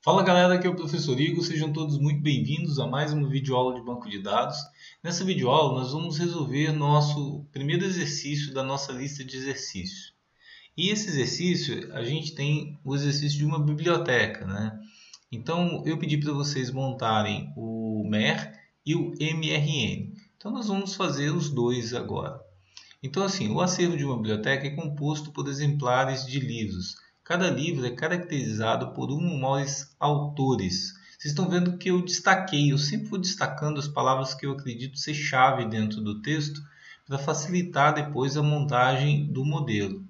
Fala galera, aqui é o professor Igor, sejam todos muito bem-vindos a mais uma videoaula de banco de dados. Nessa videoaula nós vamos resolver nosso primeiro exercício da nossa lista de exercícios. E esse exercício, a gente tem o exercício de uma biblioteca, né? Então eu pedi para vocês montarem o MER e o MRN. Então nós vamos fazer os dois agora. Então, assim, o acervo de uma biblioteca é composto por exemplares de livros. Cada livro é caracterizado por um ou mais autores. Vocês estão vendo que eu destaquei, eu sempre vou destacando as palavras que eu acredito ser chave dentro do texto para facilitar depois a montagem do modelo.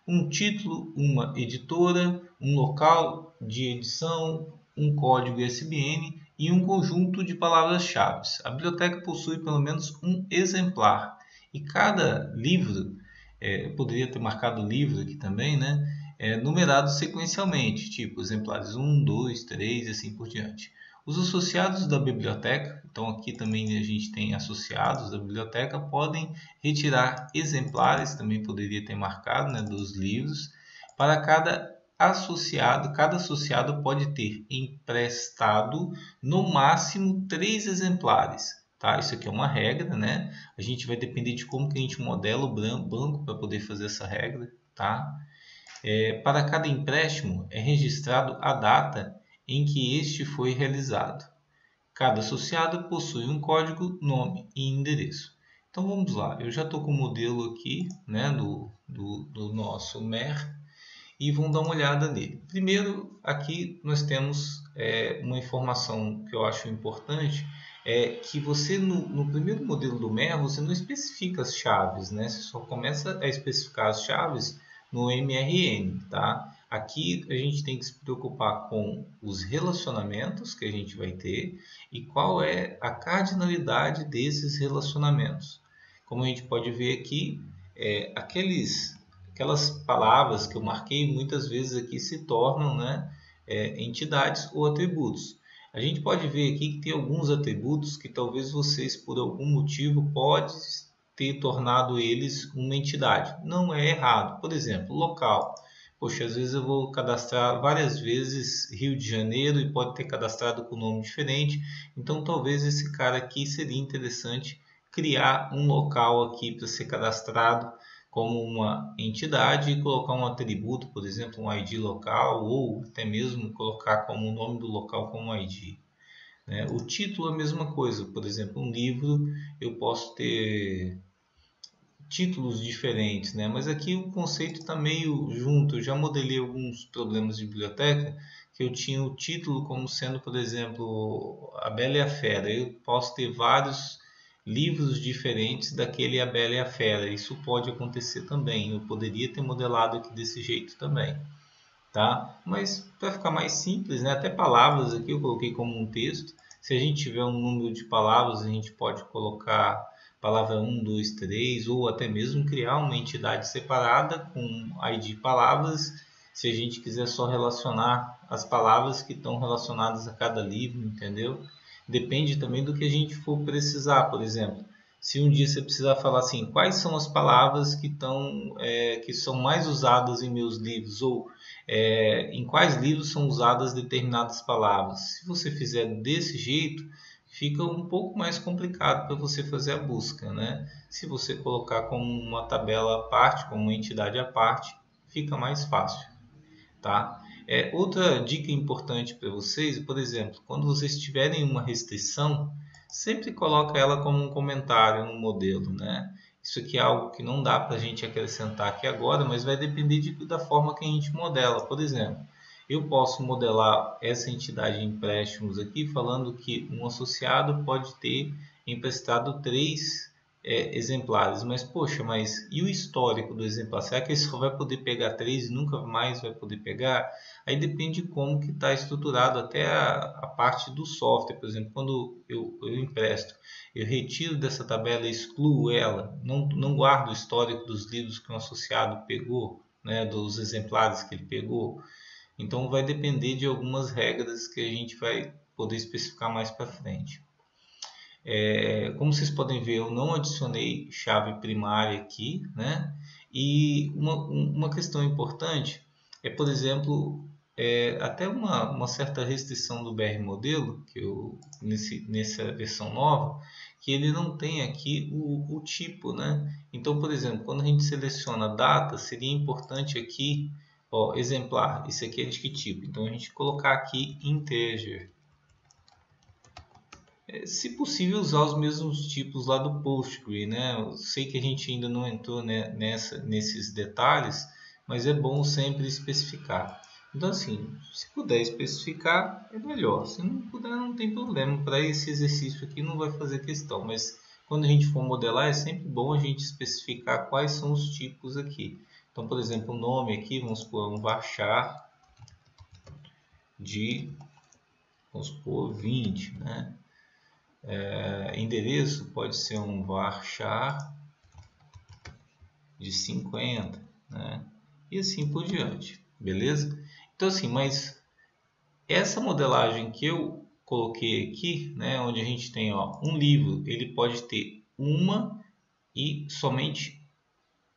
Um título, uma editora, um local de edição, um código ISBN e um conjunto de palavras-chave. A biblioteca possui pelo menos um exemplar. E cada livro, eu poderia ter marcado livro aqui também, né? Numerado sequencialmente, tipo exemplares 1, 2, 3 e assim por diante. Os associados da biblioteca, então aqui também a gente tem associados da biblioteca, podem retirar exemplares, também poderia ter marcado, né, dos livros, para cada associado pode ter emprestado no máximo 3 exemplares. Tá? Isso aqui é uma regra, né? A gente vai depender de como que a gente modela o banco para poder fazer essa regra. Tá? Para cada empréstimo é registrado a data em que este foi realizado. Cada associado possui um código, nome e endereço. Então vamos lá, eu já estou com o modelo aqui, né, do nosso MER e vamos dar uma olhada nele. Primeiro, aqui nós temos uma informação que eu acho importante, é que você no primeiro modelo do MER você não especifica as chaves, né? Você só começa a especificar as chaves no MRN, tá? Aqui a gente tem que se preocupar com os relacionamentos que a gente vai ter e qual é a cardinalidade desses relacionamentos. Como a gente pode ver aqui, aquelas palavras que eu marquei muitas vezes aqui se tornam, né, entidades ou atributos. A gente pode ver aqui que tem alguns atributos que talvez vocês, por algum motivo, podem ter tornado eles uma entidade. Não é errado. Por exemplo, local. Poxa, às vezes eu vou cadastrar várias vezes Rio de Janeiro e pode ter cadastrado com nome diferente. Então, talvez esse cara aqui seria interessante criar um local aqui para ser cadastrado como uma entidade e colocar um atributo, por exemplo, um ID local, ou até mesmo colocar como o nome do local como ID. Né? O título é a mesma coisa, por exemplo, um livro eu posso ter títulos diferentes, né? Mas aqui o conceito está meio junto. Eu já modelei alguns problemas de biblioteca que eu tinha o título como sendo, por exemplo, A Bela e a Fera. Eu posso ter vários livros diferentes daquele A Bela e a Fera. Isso pode acontecer também. Eu poderia ter modelado aqui desse jeito também, tá? Mas para ficar mais simples, né? Até palavras aqui eu coloquei como um texto. Se a gente tiver um número de palavras, a gente pode colocar palavra 1, 2, 3, ou até mesmo criar uma entidade separada com ID palavras, se a gente quiser só relacionar as palavras que estão relacionadas a cada livro, entendeu? Depende também do que a gente for precisar, por exemplo. Se um dia você precisar falar assim, quais são as palavras que são mais usadas em meus livros, ou em quais livros são usadas determinadas palavras. Se você fizer desse jeito, fica um pouco mais complicado para você fazer a busca, né? Se você colocar como uma tabela à parte, como uma entidade à parte, fica mais fácil, tá? Outra dica importante para vocês, por exemplo, quando vocês tiverem uma restrição, sempre coloca ela como um comentário no modelo, né? Isso aqui é algo que não dá para a gente acrescentar aqui agora, mas vai depender da forma que a gente modela. Por exemplo, eu posso modelar essa entidade de empréstimos aqui falando que um associado pode ter emprestado 3 exemplares, mas poxa, mas e o histórico do exemplar? Será que ele só vai poder pegar 3 e nunca mais vai poder pegar? Aí depende de como que está estruturado até a parte do software. Por exemplo, quando eu empresto, eu retiro dessa tabela e excluo ela, não guardo o histórico dos livros que um associado pegou, né, dos exemplares que ele pegou. Então vai depender de algumas regras que a gente vai poder especificar mais para frente. Como vocês podem ver, eu não adicionei chave primária aqui, né? E uma questão importante é, por exemplo, até uma certa restrição do BR modelo, que nessa versão nova, que ele não tem aqui o tipo, né? Então, por exemplo, quando a gente seleciona data, seria importante aqui, ó, exemplar, isso aqui é de que tipo? Então, a gente colocar aqui integer. Se possível, usar os mesmos tipos lá do Postgre, né? Eu sei que a gente ainda não entrou, né, nesses detalhes, mas é bom sempre especificar. Então, assim, se puder especificar, é melhor. Se não puder, não tem problema. Para esse exercício aqui não vai fazer questão, mas quando a gente for modelar, é sempre bom a gente especificar quais são os tipos aqui. Então, por exemplo, o nome aqui, vamos supor, um varchar de, vamos supor, 20, né? Endereço pode ser um varchar de 50, né? E assim por diante, beleza? Então assim, mas essa modelagem que eu coloquei aqui, né, onde a gente tem, ó, um livro, ele pode ter uma e somente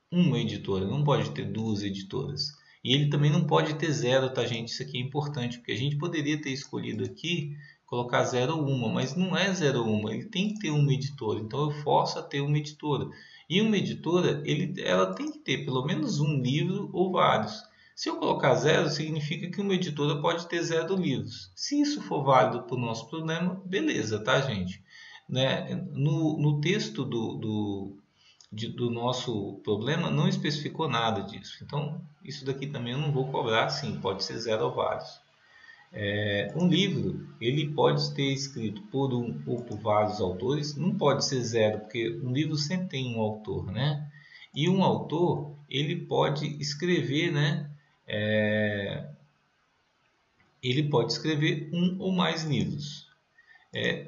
uma editora, não pode ter duas editoras. E ele também não pode ter zero, tá, gente? Isso aqui é importante, porque a gente poderia ter escolhido aqui colocar 0 ou uma, mas não é 0 ou uma, ele tem que ter uma editora. Então eu forço a ter uma editora. E uma editora, ela tem que ter pelo menos um livro ou vários. Se eu colocar zero, significa que uma editora pode ter 0 livros. Se isso for válido para o nosso problema, beleza, tá, gente? Né? No texto do nosso problema não especificou nada disso. Então, isso daqui também eu não vou cobrar, sim, pode ser 0 ou vários. Um livro, ele pode ter escrito por um ou por vários autores, não pode ser 0, porque um livro sempre tem um autor, né? E um autor, ele pode escrever, né? Ele pode escrever um ou mais livros.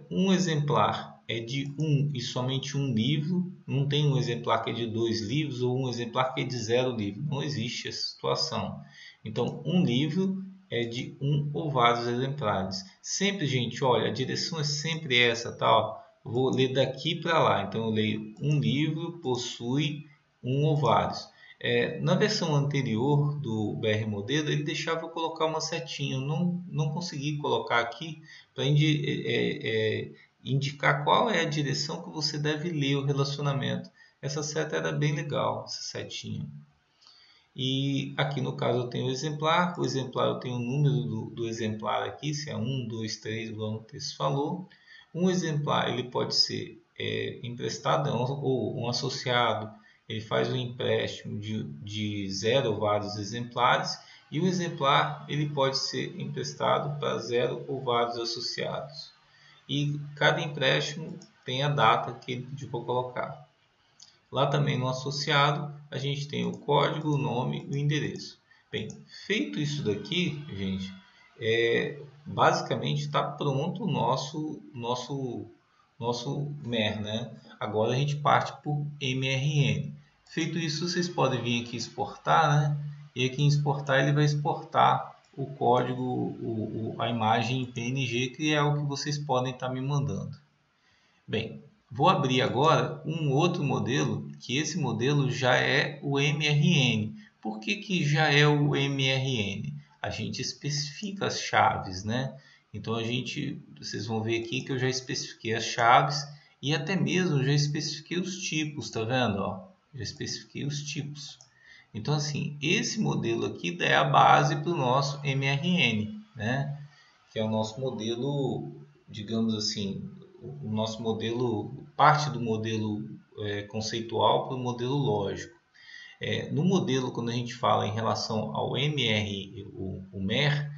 Um exemplar é de um e somente um livro, não tem um exemplar que é de 2 livros ou um exemplar que é de 0 livro, não existe essa situação. Então, um livro é de um ou vários exemplares. Sempre, gente, olha, a direção é sempre essa, tá? Vou ler daqui para lá, então eu leio um livro possui um ou vários. Na versão anterior do BR Modelo, ele deixava eu colocar uma setinha, eu não consegui colocar aqui para indicar qual é a direção que você deve ler o relacionamento. Essa seta era bem legal, essa setinha. E aqui no caso eu tenho o exemplar eu tenho o número do exemplar aqui, se é 1, 2, 3, igual o texto falou. Um exemplar ele pode ser emprestado ou um associado, ele faz um empréstimo de 0 ou vários exemplares, e o exemplar ele pode ser emprestado para 0 ou vários associados. E cada empréstimo tem a data que ele pediu para colocar. Lá também no associado, a gente tem o código, o nome e o endereço. Bem, feito isso daqui, gente, basicamente está pronto o nosso MER, né? Agora a gente parte para o MRN. Feito isso, vocês podem vir aqui exportar, né? E aqui em exportar ele vai exportar o código, a imagem em PNG, que é o que vocês podem estar me mandando. Bem, vou abrir agora um outro modelo, que esse modelo já é o MRN. Por que já é o MRN? A gente especifica as chaves, né? Então vocês vão ver aqui que eu já especifiquei as chaves e até mesmo já especifiquei os tipos, tá vendo? Ó, já especifiquei os tipos. Então assim, esse modelo aqui é a base para o nosso MRN, né? Que é o nosso modelo, digamos assim, o nosso modelo, parte do modelo conceitual para o modelo lógico. No modelo, quando a gente fala em relação ao MR, o MER,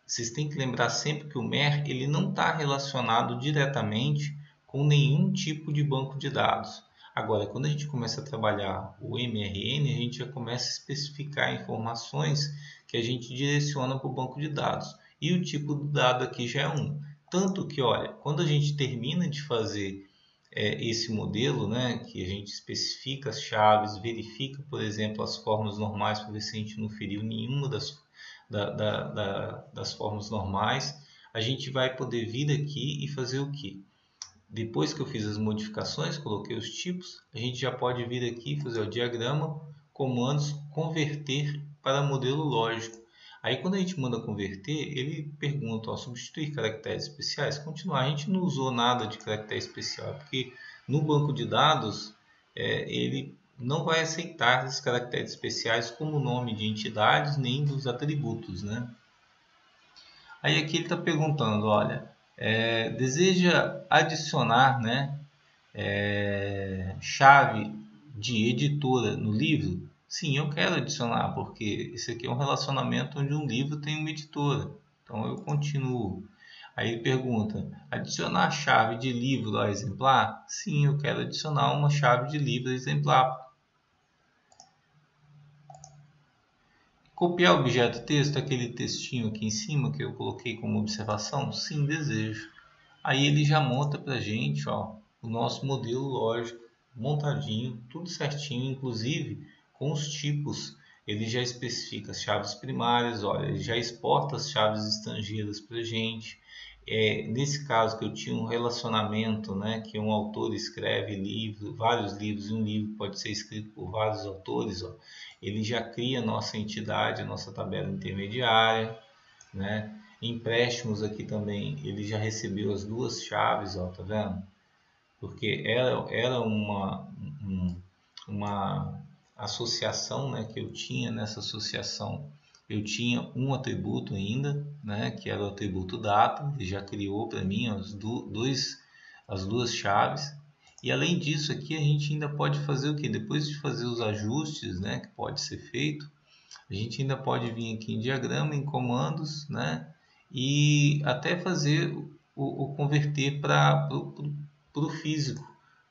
vocês têm que lembrar sempre que o MER ele não está relacionado diretamente com nenhum tipo de banco de dados. Agora, quando a gente começa a trabalhar o MRN, a gente já começa a especificar informações que a gente direciona para o banco de dados. E o tipo do dado aqui já é um. Tanto que, olha, quando a gente termina de fazer esse modelo, né, que a gente especifica as chaves, verifica, por exemplo, as formas normais para ver se a gente não feriu nenhuma das formas normais, a gente vai poder vir aqui e fazer o que? Depois que eu fiz as modificações, coloquei os tipos, a gente já pode vir aqui fazer o diagrama, comandos, converter para modelo lógico. Aí quando a gente manda converter, ele pergunta, ó, substituir caracteres especiais, continuar. A gente não usou nada de caractere especial, porque no banco de dados ele não vai aceitar esses caracteres especiais como nome de entidades nem dos atributos, né? Aí aqui ele está perguntando, olha, deseja adicionar, né, chave de editora no livro? Sim, eu quero adicionar, porque esse aqui é um relacionamento onde um livro tem uma editora. Então eu continuo. Aí ele pergunta, adicionar chave de livro a exemplar? Sim, eu quero adicionar uma chave de livro a exemplar. Copiar o objeto texto, aquele textinho aqui em cima que eu coloquei como observação? Sim, desejo. Aí ele já monta para a gente, ó, o nosso modelo lógico montadinho, tudo certinho, inclusive com os tipos. Ele já especifica as chaves primárias, olha, ele já exporta as chaves estrangeiras para a gente. Nesse caso que eu tinha um relacionamento, né, que um autor escreve livro, vários livros, e um livro pode ser escrito por vários autores, ó, ele já cria a nossa entidade, a nossa tabela intermediária, né? Empréstimos aqui também, ele já recebeu as duas chaves, ó, tá vendo? Porque era uma associação, né, que eu tinha. Nessa associação eu tinha um atributo ainda, né, que era o atributo data. Ele já criou para mim as duas chaves. E além disso aqui a gente ainda pode fazer o que? Depois de fazer os ajustes, né, que pode ser feito, a gente ainda pode vir aqui em diagrama, em comandos, né, e até fazer o converter para o físico.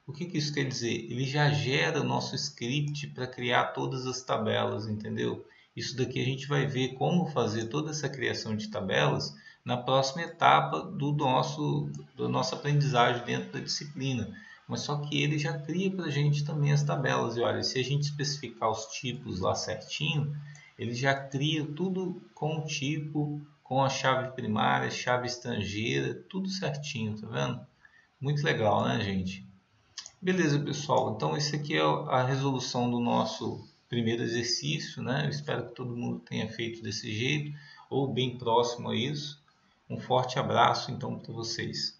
O que isso quer dizer? Ele já gera o nosso script para criar todas as tabelas, entendeu? Isso daqui a gente vai ver como fazer toda essa criação de tabelas na próxima etapa da nossa aprendizagem dentro da disciplina. Mas só que ele já cria para a gente também as tabelas. E olha, se a gente especificar os tipos lá certinho, ele já cria tudo com o tipo, com a chave primária, chave estrangeira, tudo certinho, tá vendo? Muito legal, né, gente? Beleza, pessoal. Então, esse aqui é a resolução do nosso primeiro exercício, né? Eu espero que todo mundo tenha feito desse jeito ou bem próximo a isso. Um forte abraço, então, para vocês.